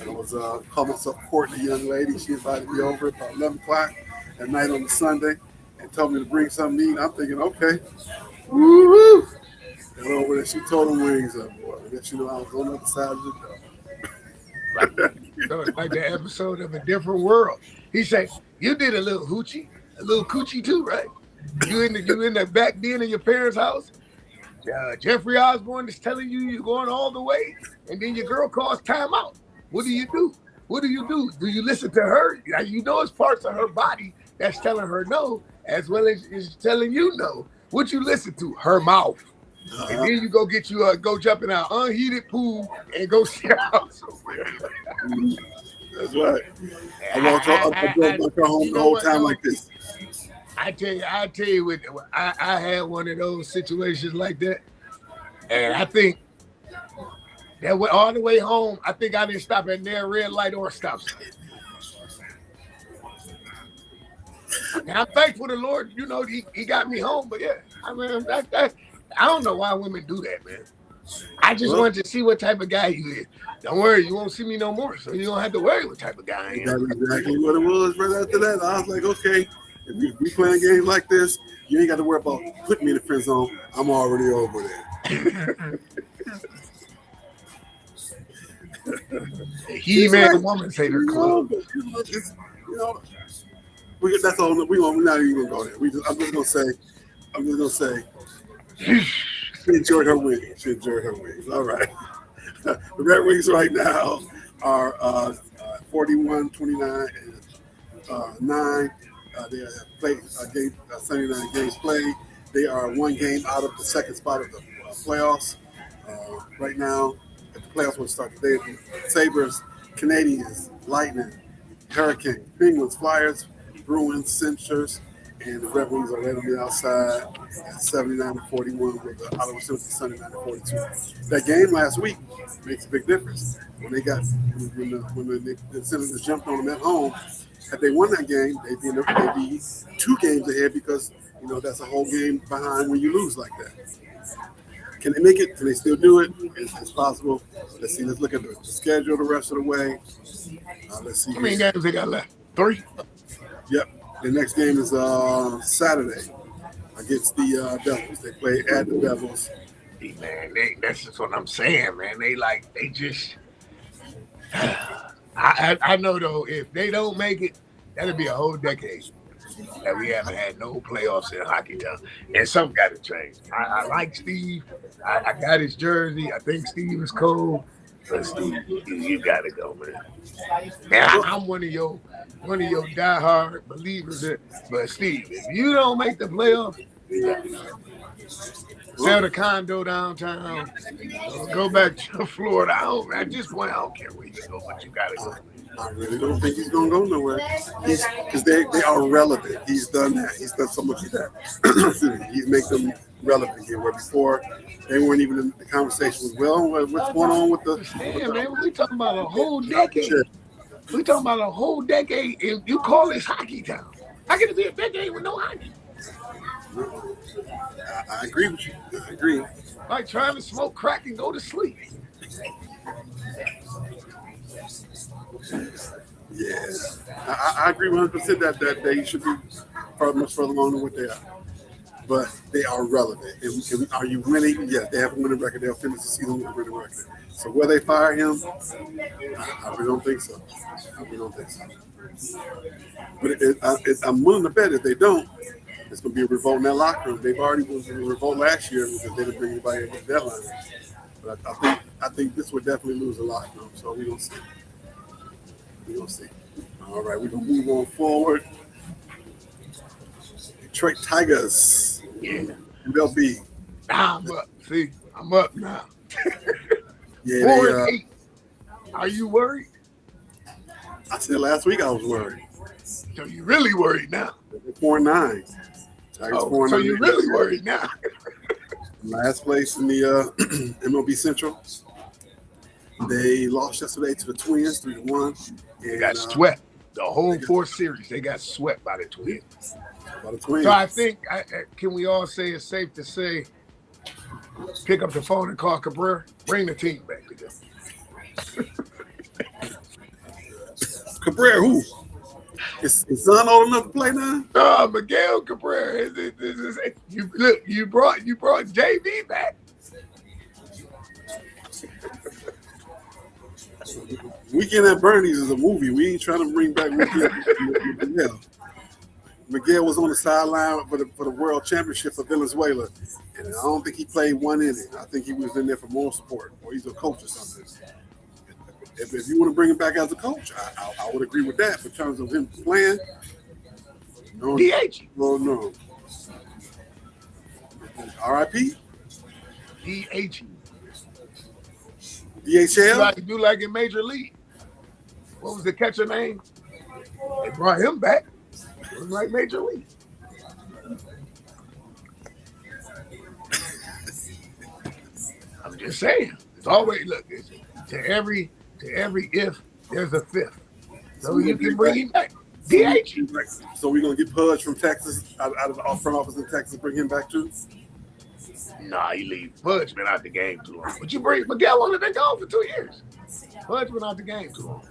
I was calling myself Courtney, a young lady. She invited me over about 11 o'clock at night on the Sunday and told me to bring something to eat. I'm thinking, okay. Woo-hoo. Got over there. She told them wings up, boy. I guess you know I was on the other side of the door. Like the episode of A Different World. He said, you did a little hoochie, a little coochie too, right? You in the back den of your parents' house. Jeffrey Osborne is telling you you're going all the way, and then your girl calls timeout. What do you do? What do you do? Do you listen to her? You know it's parts of her body that's telling her no, as well as is telling you no. What you listen to? Her mouth. And then you go go jump in an unheated pool and go sit out somewhere. That's right. I drove my car home the whole time like this. I tell you, I had one of those situations like that, and I think that went all the way home. I think I didn't stop at near red light or stop sign. Now, I'm thankful to the Lord, you know, he got me home. But yeah, I mean, I don't know why women do that, man. I just wanted to see what type of guy you is. Don't worry, you won't see me no more, so you don't have to worry what type of guy I am. That's exactly what it was right after that. I was like, okay, if we playing games like this, you ain't got to worry about putting me in the friend zone. I'm already over there. He made a woman say their club. That's all. We're not even gonna go there. I'm just gonna say, she enjoyed her wings. All right. The Red Wings right now are 41-29 and 9. They have played a game, 79 games played. They are one game out of the second spot of the playoffs. Right now, if the playoffs will start today, the Sabres, Canadians, Lightning, Hurricane, Penguins, Flyers, Bruins, Cinchers, and the Red Wings are right on the outside at 79-41 with the Ottawa Senators 79-42. That game last week makes a big difference. When the Senators jumped on them at home, had they won that game, they'd be 2 games ahead because, you know, that's a whole game behind when you lose like that. Can they make it? Can they still do it? It's possible. Let's see. Let's look at the schedule the rest of the way. Let's see. How many games they got left? 3? Yep. The next game is Saturday against the Devils. They play at the Devils. Man, that's just what I'm saying, man. They just. I know though, if they don't make it, that'll be a whole decade that we haven't had no playoffs in hockey town. And something got to change. I like Steve. I got his jersey. I think Steve is cool. But Steve, you got to go, man. And I'm one of your diehard believers. But Steve, if you don't make the playoffs, sell the condo downtown, go back to Florida. At this point, I don't care where you go, but you got to go. I really don't think he's going to go nowhere. Because they are relevant. He's done that. He's done so much of that. He's made them relevant here. Where before they weren't even in the conversation. What's going on with the? Yeah, man, we talking about a whole decade. We talking about a whole decade. If you call this hockey town, how can it be a decade with no hockey? I agree with you. I agree. Like trying to smoke crack and go to sleep. Yeah, I agree 100% that they should be much further along than what they are. But they are relevant. And are you winning? Yeah, they have a winning record. They'll finish the season with a winning record. So will they fire him? I really don't think so. But I'm willing to bet if they don't, it's going to be a revolt in that locker room. They've already was in a revolt last year because they didn't bring anybody at the deadline. But I think this would definitely lose a locker room. So we're going to see. We're going to see. All right, we're going to move on forward. Detroit Tigers. Yeah. They'll be. Nah, I'm up. See, I'm up now. Yeah, 4-8. Are you worried? I said last week I was worried. So you really worried now? 4-9. So you really worried now? Last place in the MLB Central. They lost yesterday to the Twins 3-1. They got swept. The whole fourth series, they got swept by the Twins. So I think, can we all say it's safe to say, pick up the phone and call Cabrera, bring the team back together. Cabrera, who? Is son old enough to play now? Miguel Cabrera. You brought JV back. Weekend at Bernie's is a movie. We ain't trying to bring back Miguel. Miguel was on the sideline for the World Championship for Venezuela, and I don't think he played one inning. I think he was in there for moral support, or he's a coach or something. If you want to bring him back as a coach, I would agree with that. But in terms of him playing, no. DH. No. R.I.P. DH. DHL? Do like in Major League. What was the catcher name? They brought him back. It was like Major League. I'm just saying. It's always, look, to every if, there's a fifth. So you can bring him back. DH. So we're going to get Pudge from Texas, out of the front office in Texas, bring him back too? Nah, you leave Pudge been out the game too long. But you bring Miguel only been gone for 2 years. Pudge been out the game too long.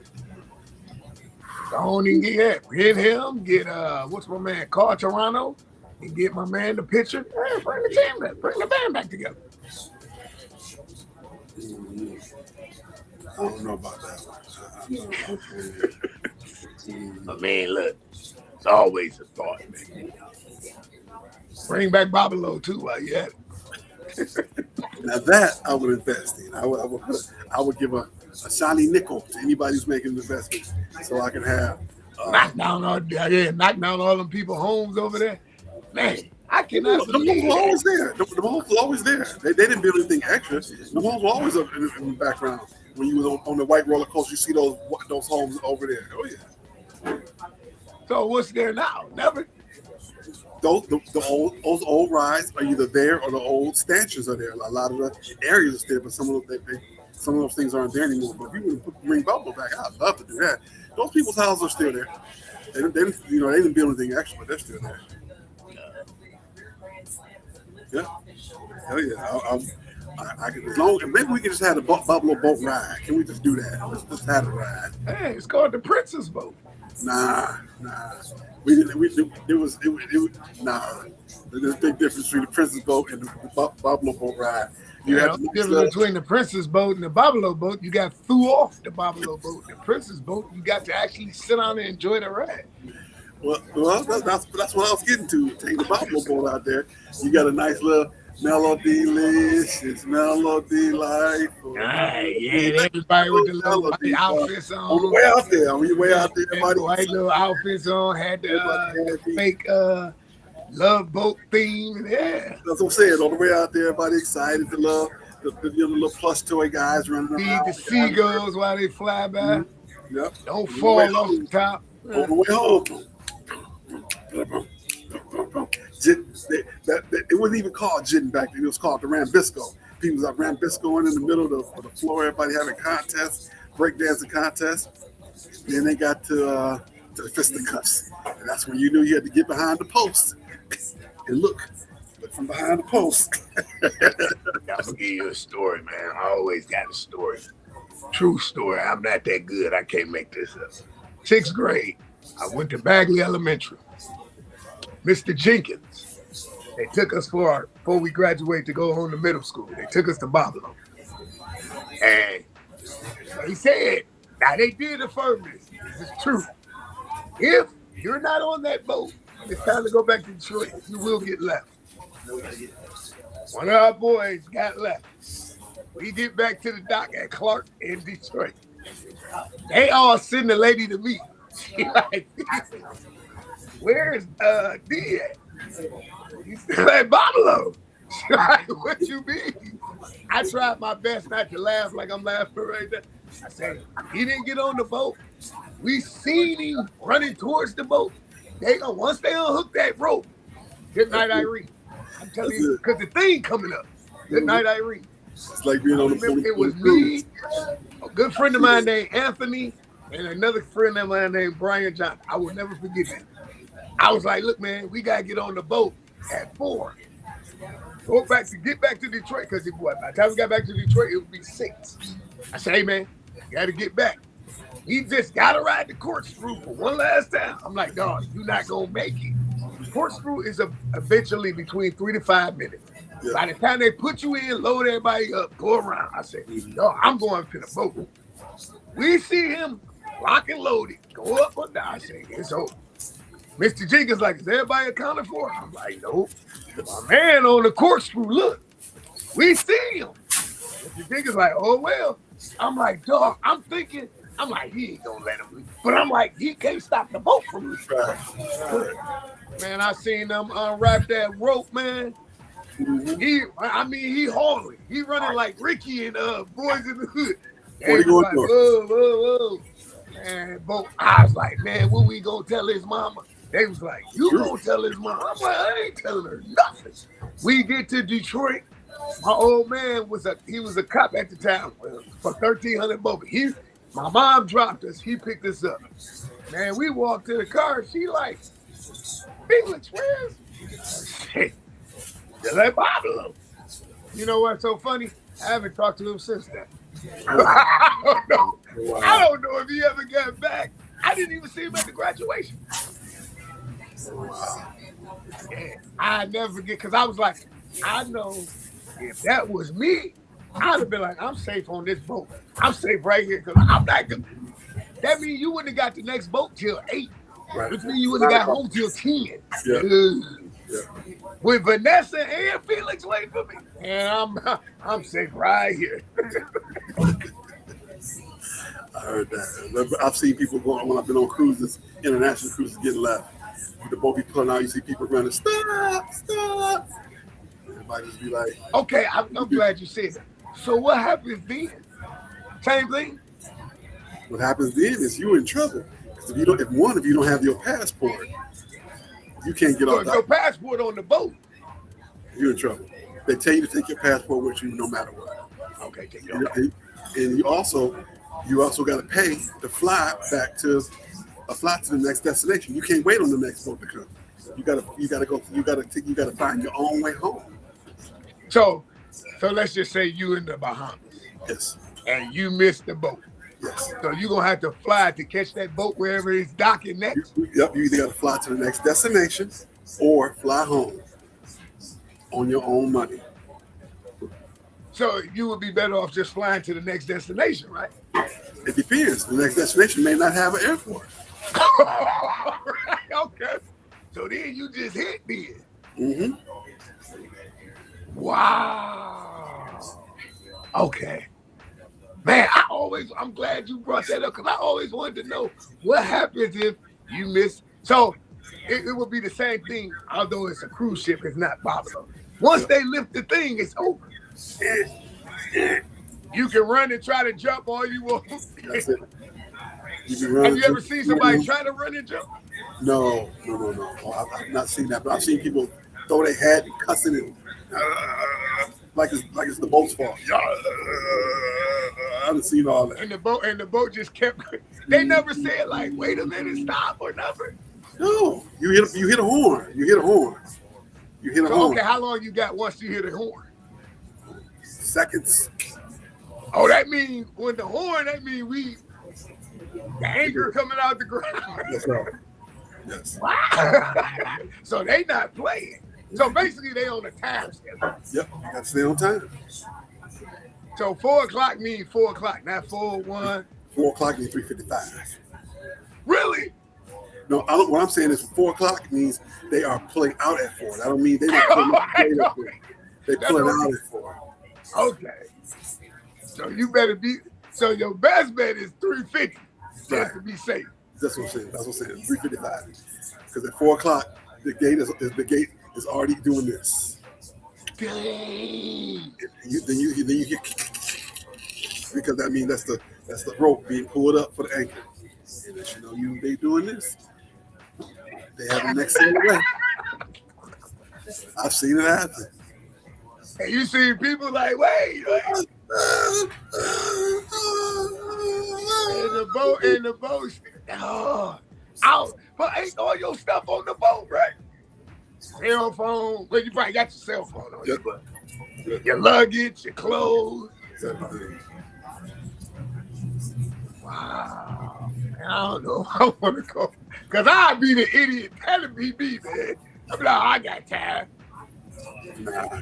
Don't even get him. Get what's my man, Carl Toronto, and get my man the pitcher. Hey, bring the team back. Bring the band back together. I don't know about that one. I mean, look, it's always a thought, man. Bring back Babalo too while you at it. Now that I would invest in. I would give a shiny nickel to anybody who's making an investment, so I can have knock down all them people homes over there. Man, I cannot. The homes were always there. The homes were always there. They didn't build anything extra. The homes were always up in the background. When you was on the white roller coaster, you see those homes over there. Oh yeah. So what's there now? Never. Those old rides are either there or the old stanchions are there. A lot of the areas are there, but some of those things aren't there anymore. But if you would bring Buffalo back, I'd love to do that. Those people's houses are still there. They didn't build anything extra, but they're still there. Yeah. Hell yeah. I can, as long, maybe we can just have a Buffalo boat ride. Can we just do that? Let's just have a ride. Hey, it's called the Princess Boat. Nah. We didn't. It was nah. There's a big difference between the Princess Boat and the Buffalo boat ride. You have the difference between the Princess Boat and the Buffalo boat. You got threw off the Buffalo boat. The Princess Boat, you got to actually sit down and enjoy the ride. Well, that's what I was getting to. Take the Buffalo boat out there. You got a nice little melody-licious, melody life. Yeah, everybody with the little outfits on. On the way out there, on your way out there, everybody. White little outfits on, had the fake love boat theme. Yeah. That's what I'm saying. On the way out there, everybody excited to love the little plush toy guys running around. Feed the seagulls while they fly by. Yep. Don't fall off the top. On the way home. It wasn't even called jitting back then. It was called the Rambisco. People was like Rambiscoing in the middle of the floor. Everybody having contests, breakdancing contests. Then they got to the fisticuffs. And that's when you knew you had to get behind the post and look from behind the post. I'm gonna give you a story, man. I always got a story. True story. I'm not that good. I can't make this up. 6th grade, I went to Bagley Elementary. Mr. Jenkins, they took us before we graduated to go home to middle school. They took us to Babylon. And he said, now they did affirm this. This is true. If you're not on that boat, it's time to go back to Detroit. You will get left. One of our boys got left. We get back to the dock at Clark in Detroit. They all send the lady to me. She like, where's D at? He's still at Babylon. She like, what you mean? I tried my best not to laugh like I'm laughing right now. I said, he didn't get on the boat. We seen him running towards the boat. Once they unhook that rope, good night, Irene. I'm telling you, because the thing coming up. Good night, Irene. It's like being on the boat. It was me, a good friend of mine named Anthony, and another friend of mine named Brian Johnson. I will never forget that. I was like, look, man, we got to get on the boat at 4. Get back to Detroit, because by the time we got back to Detroit, it would be 6. I said, hey, man, you got to get back. He just got to ride the corkscrew for one last time. I'm like, dog, you're not going to make it. Corkscrew is eventually between 3 to 5 minutes. Yeah. By the time they put you in, load everybody up, go around. I said, dog, I'm going to the boat. We see him lock and loaded, go up or down. I said, it's over. Mr. Jenkins like, is everybody accounted for? I'm like, nope. My man on the corkscrew, look, we see him. Mr. Jenkins like, oh, well. I'm like, dog, I'm like, he ain't gonna let him leave. But I'm like, he can't stop the boat from leaving. Man, I seen them unwrap that rope, man. Mm-hmm. He hauling. He running like Ricky and Boys in the Hood. What are you going for? Whoa. Man, both. I was like, man, what we gonna tell his mama? They was like, you gonna tell his mama? I'm like, I ain't telling her nothing. We get to Detroit. My old man was a cop at the time for 1,300 boat. My mom dropped us. He picked us up. Man, we walked to the car. She like, Felix, where's? Just like Babylon. You know what's so funny? I haven't talked to him since then. I don't know. Wow. I don't know if he ever got back. I didn't even see him at the graduation. Wow. Yeah, I never forget, because I was like, I know if that was me, I'd have been like, I'm safe on this boat. I'm safe right here, because I'm not good. That means you wouldn't have got the next boat till 8. Right. Which means you wouldn't have got home till 10. Yeah. Yeah. With Vanessa and Felix waiting for me. And I'm safe right here. I heard that. I've seen people going, when I've been on cruises, international cruises, getting left. The boat be pulling out, you see people running, stop. Everybody just be like, okay, I'm glad you said that. So what happens then? Same thing? What happens then is you're in trouble. Because if you don't have your passport, you can't get off. Your passport on the boat, you're in trouble. They tell you to take your passport with you no matter what. Okay, take it. And you also got to pay to fly back to the next destination. You can't wait on the next boat to come. You gotta find your own way home. So let's just say you in the Bahamas. Yes. And you missed the boat. Yes. So you're gonna have to fly to catch that boat wherever it's docking next. You either gotta fly to the next destination or fly home on your own money. So you would be better off just flying to the next destination, right? It depends. The next destination may not have an airport. Right, okay. So then you just hit then. Mm-hmm. Wow. Okay. Man, I'm glad you brought that up, because I always wanted to know what happens if you miss. So it would be the same thing, although it's a cruise ship, it's not Babylon. Once they lift the thing, it's over. You can run and try to jump all you want. That's it. Have you ever seen somebody try to run and jump? No. I've not seen that, but I've seen people throw their head and cussing it like it's the boat's fault. I haven't seen all that. And the boat just kept. They never said like, "Wait a minute, stop" or nothing. No, you hit a horn. You hit a horn. Okay, how long you got once you hit a horn? Seconds. Oh, that means when the horn. That means the anchor coming out the ground. That's right. Yes. Wow. So they not playing. So basically they on a time schedule. Yep, you got to stay on time. So 4 o'clock means 4 o'clock, not 4:01. 4 o'clock means 3:55. Really? No, what I'm saying is 4 o'clock means they are pulling out at 4. I don't mean they don't pull at 4. They pulling out at 4. Okay. So you better be. So your best bet is 3:50. Just to be safe. That's what I'm saying. 3:55. Because at 4 o'clock, the gate is already doing this. Dang. Then you hear, because that means that's the rope being pulled up for the anchor. And as you know, they doing this. They have the next thing away. I've seen it happen. And you see people like, wait. In the boat. Oh, out. But ain't all your stuff on the boat, right? Cell phone. Well, you probably got your cell phone on you, but your luggage, your clothes. Wow. I don't know if I want to go. Because I'd be the idiot. That'd be me, man. I'm like, I got time. Nah.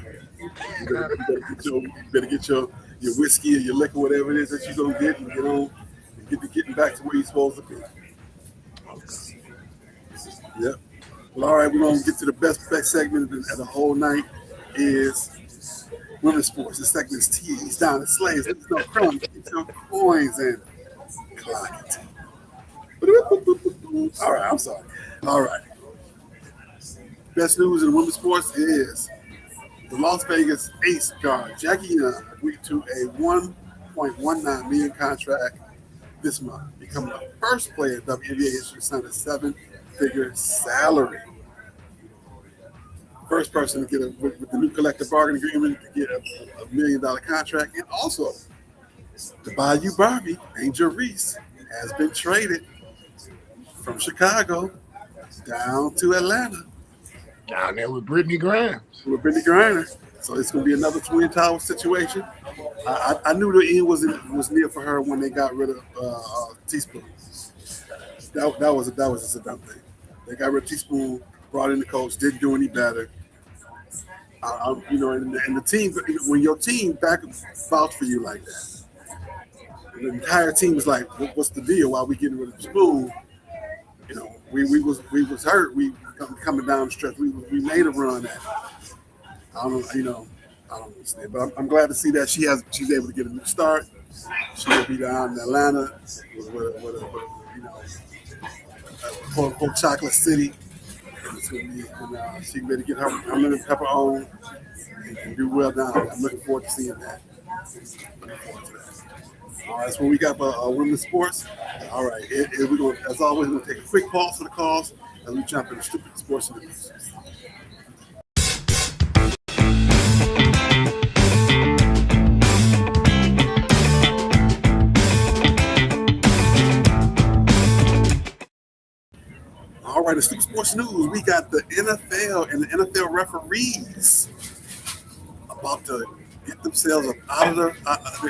You better get your whiskey or your liquor, whatever it is that you're going to get, and get on and get to getting back to where you're supposed to be. Yep. Well, all right, we're going to get to the best segment of the whole night is women's sports. This segment is tees down the slaves. There's no crumbs. Get your coins and clock it. All right, I'm sorry. All right. Best news in women's sports is the Las Vegas Ace guard Jackie Young agreed to a $1.19 million contract this month, becoming the first player in WNBA history to sign a 7-figure salary. First person to get with the new collective bargaining agreement to get a $1 million contract, and also the Bayou Barbie, Angel Reese, has been traded from Chicago down to Atlanta. Down there with Brittany Griner. So it's going to be another Twin Towers situation. I knew the end was near for her when they got rid of Teaspoon. That was just a dumb thing. They got rid of Teaspoon, brought in the coach, didn't do any better. And the team, when your team back vouch for you like that, the entire team was like, "What's the deal? Why are we getting rid of the Spoon?" We was hurt. We coming down the stretch. We made a run at it. I don't understand, but I'm glad to see that she's able to get a new start. She'll be down in Atlanta with quote unquote chocolate city. It's gonna be, and she can better get her lemon pepper on and do well down there. I'm looking forward to seeing that. All right, that's what we got for women's sports. All right, we're going, as always, we're going to take a quick pause for the calls as we jump into Stoopid Sports News. All right, the Stoopid Sports News, we got the NFL and the NFL referees about to get themselves out of the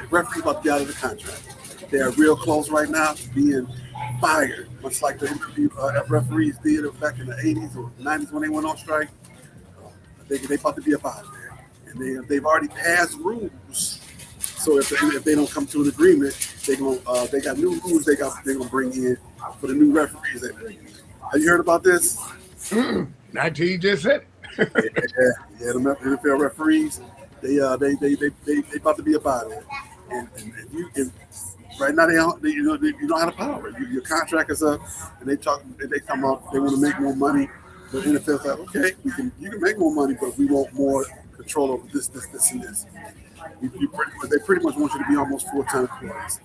referee about to be out of the contract. They are real close right now to being fired, much like the referees did back in the 80s or 90s when they went on strike. They about to be up out of there, and they've already passed rules. So if they don't come to an agreement, they got new rules they're gonna bring in for the new referees they bring in. Have you heard about this? Not till you just said it. Yeah, the NFL referees. They about to be about it, and right now they don't have the power. Your contract is up, and they come up. They want to make more money. The NFL's like, okay, you can make more money, but we want more control over this, and this. They pretty much want you to be almost full-time employees.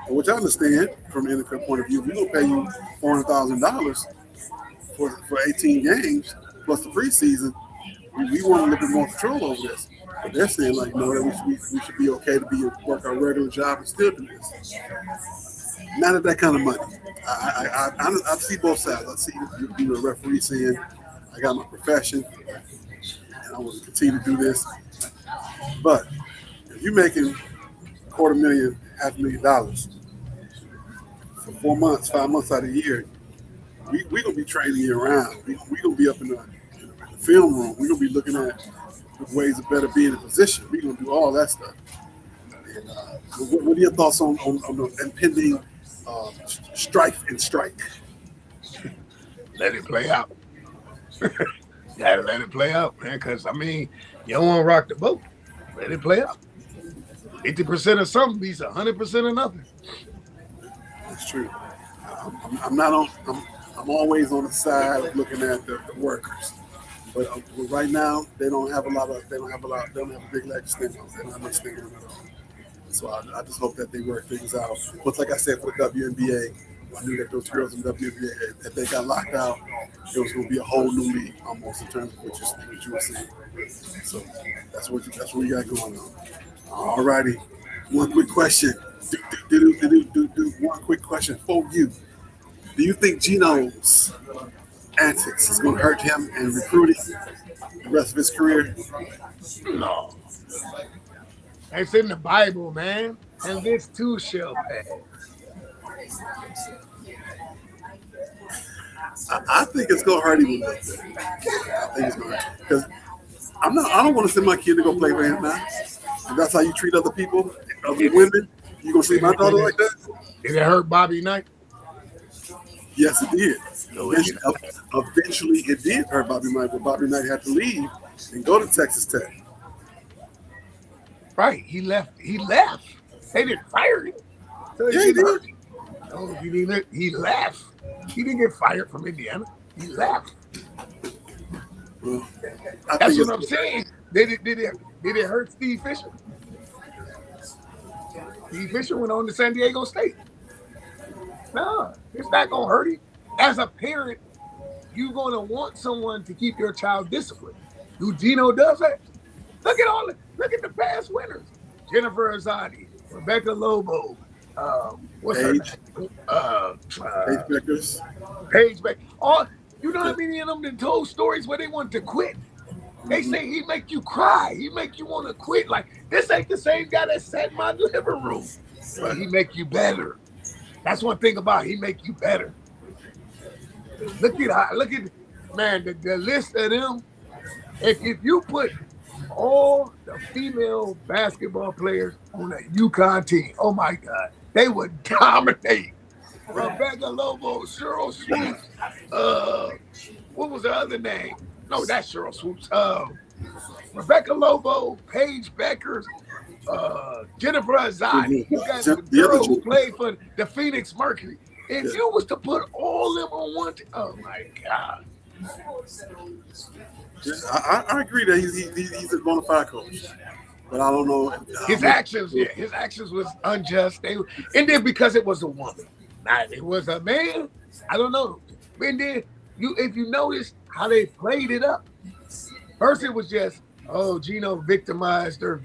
which I understand from an NFL point of view. We're gonna pay you $400,000 for 18 games plus the preseason. We want a little bit more control over this. But they're saying like, no, that we should be okay to work our regular job and still do this. Not at that kind of money. I see both sides. I see you a referee saying, I got my profession and I want to continue to do this. But if you're making $250,000, $500,000 for 4 months, 5 months out of the year, we're going to be training year round. We're going to be up in the film room. We're going to be looking at ways of better being in position. We're going to do all that stuff. And, what are your thoughts on the impending strife and strike? Let it play out. Gotta let it play out, man, because, I mean, you don't want to rock the boat. Let it play out. 50% of something beats 100% of nothing. That's true. I'm always on the side of looking at the workers. But right now, they don't have a big leg to stand on. They don't have much standing on at all. So I just hope that they work things out. But like I said, for the WNBA, I knew that those girls in the WNBA, if they got locked out, it was going to be a whole new league almost in terms of what you were saying. So that's what we got going on. All righty. One quick question. One quick question for you. Do you think Gino's antics is going to hurt him in recruiting the rest of his career? No. It's in the Bible, man. And this too shall pass. I think it's going to hurt him a little bit. I think it's going to hurt. Because I don't want to send my kid to go play for him now. If that's how you treat other people, other women, you going to treat my daughter like that? Did it hurt Bobby Knight? Yes, it did. Eventually, it did hurt Bobby Knight, but Bobby Knight had to leave and go to Texas Tech. Right, he left. They didn't fire him. So yeah, he did. No, he left. He didn't get fired from Indiana. He left. Well, that's what I'm saying. Did it hurt Steve Fisher? Steve Fisher went on to San Diego State. No, it's not going to hurt him. As a parent, you're going to want someone to keep your child disciplined. Do Gino does that? Look at the past winners. Jennifer Azadi, Rebecca Lobo, what's her name? Paige Beckers. Paige Beckers. You know how many of them that told stories where they wanted to quit? They say he make you cry. He make you want to quit. Like, this ain't the same guy that sat in my living room. But he make you better. That's one thing about it. He make you better. Look at man, the list of them. If you put all the female basketball players on a UConn team, oh my God, they would dominate. Rebecca Lobo, Cheryl Swoops, what was the other name? No, that's Cheryl Swoops. Rebecca Lobo, Paige Beckers, Jennifer Azadi. You got the girl who played for the Phoenix Mercury. If you was to put all them on one team, oh my God. Yeah, I agree that he's a bona fide coach, but I don't know his actions. Yeah, his actions was unjust. And then because it was a woman, not it was a man. I don't know. And then if you notice how they played it up, first it was just Gino victimized her,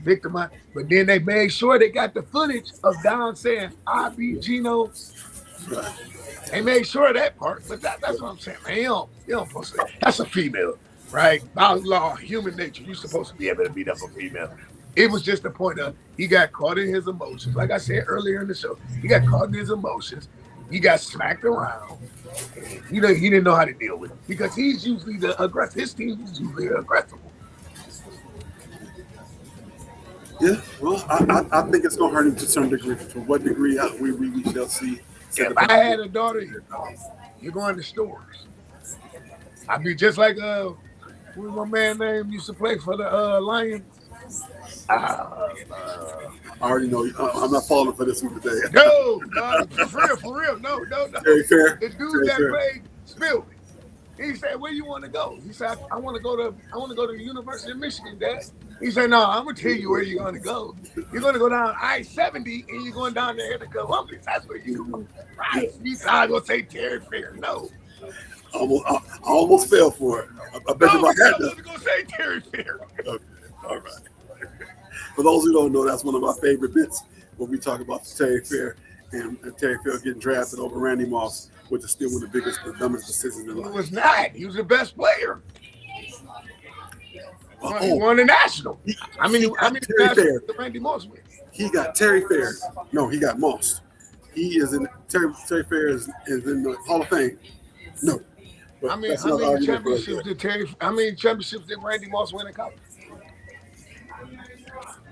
but then they made sure they got the footage of Don saying I beat Gino. Right. They made sure of that part, but that's what I'm saying, man. You don't supposed to. That's a female. Right? By law, human nature, you're supposed to be able to beat up a female. It was just the point of he got caught in his emotions. Like I said earlier in the show, he got caught in his emotions. He got smacked around. He didn't know how to deal with it because he's usually the aggressive. His team is usually aggressive. Yeah, well, I think it's going to hurt him to some degree. To what degree, we shall see. If I had a daughter, you're going to stores. I'd be just like what was my man name used to play for the Lions? I already know. I'm not falling for this one today. No, for real. No. Very fair. The dude that played Spielman. He said, "Where you want to go?" He said, I want to go to the University of Michigan, Dad." He said, "No, I'm gonna tell you where you're gonna go. You're gonna go down I-70 and you're going down there to Columbus. That's where you go." Right. He said, "I'm gonna say Terry Fair." No. I almost fell for it. I bet if I had I was gonna say Terry Fair. Okay. All right. For those who don't know, that's one of my favorite bits when we talk about Terry Fair and Terry Fair getting drafted over Randy Moss, which is still one of the dumbest decisions in He life. was not. He was the best player. He Oh, won the national. I mean, Terry Fair. Randy Moss win. He got Terry Fair. No, he got Moss. He is in Terry Fair is in the Hall of Fame. No. How many championships did Randy Moss win in college?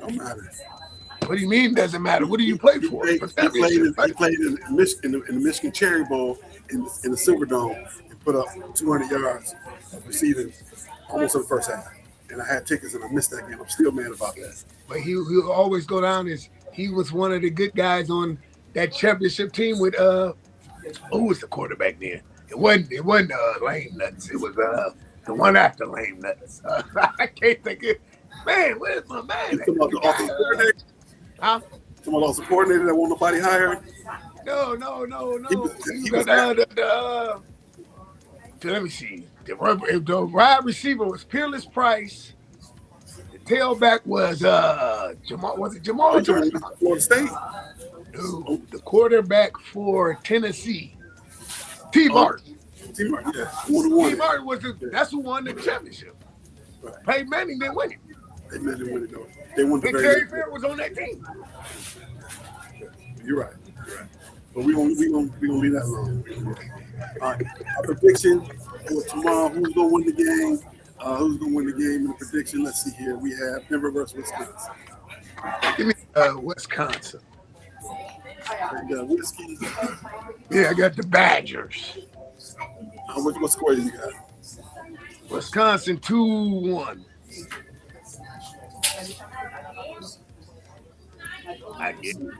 Don't matter. What do you mean doesn't matter? What do you play for? He played in the Michigan Cherry Bowl in the Silver Dome and put up 200 yards of receiving almost in the first half. And I had tickets and I missed that game. I'm still mad about that. But he'll always go down as he was one of the good guys on that championship team with who was the quarterback then? It wasn't Lame Nuts. It was the one after Lame Nuts. I can't think of. Man, where's my man? You talking about the offensive coordinator? Huh? Talking about the offensive coordinator that won't nobody hire? No. He was Let me see. The wide receiver was Peerless Price. The tailback was Jamal. Was it Jamal? Florida State. No, the quarterback for Tennessee, T. Martin. T. Martin, yeah. T. Martin was that's who won the championship. Right. Peyton Manning didn't win it. They didn't win it though. They won the And very Terry Fair was on that team. You're right. But we gonna leave that alone. All right. Our prediction for tomorrow: who's gonna win the game? Who's gonna win the game in the prediction? Let's see here. We have Denver versus Wisconsin. Give me Wisconsin. Whiskey. Yeah, I got the Badgers. What score do you got? Wisconsin 2-1. I get it.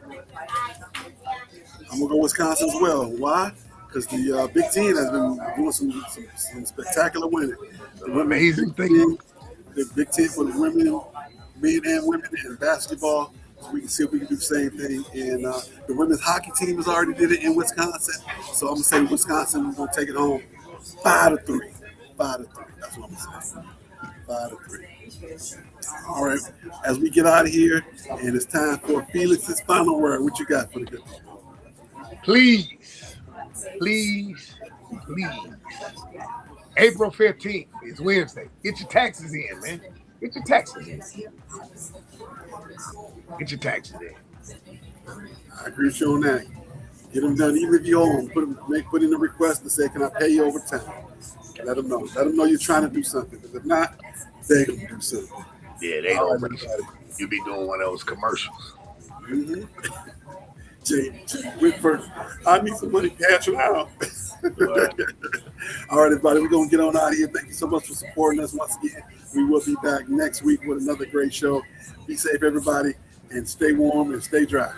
I'm gonna go Wisconsin as well. Why? Because the Big Ten has been doing some spectacular winning. Amazing thing. The Big Ten for the women, men and women in basketball. So we can see if we can do the same thing. And the women's hockey team has already did it in Wisconsin. So I'm gonna say Wisconsin is gonna take it home 5-3. 5-3. That's what I'm gonna say. 5-3. All right. As we get out of here, and it's time for Felix's final word. What you got for the good people? Please. April 15th is Wednesday. Get your taxes in, man. Get your taxes in. I agree with you on that. Get them done, even if you owe them. Put in a request and say, "Can I pay you over time?" Let them know. Let them know you're trying to do something. Because if not, they're gonna do something. Yeah, they don't. You'll be doing one of those commercials. Mm-hmm. Jay Whitford, I need some money cash now. All right, everybody, we're going to get on out of here. Thank you so much for supporting us once again. We will be back next week with another great show. Be safe, everybody, and stay warm and stay dry.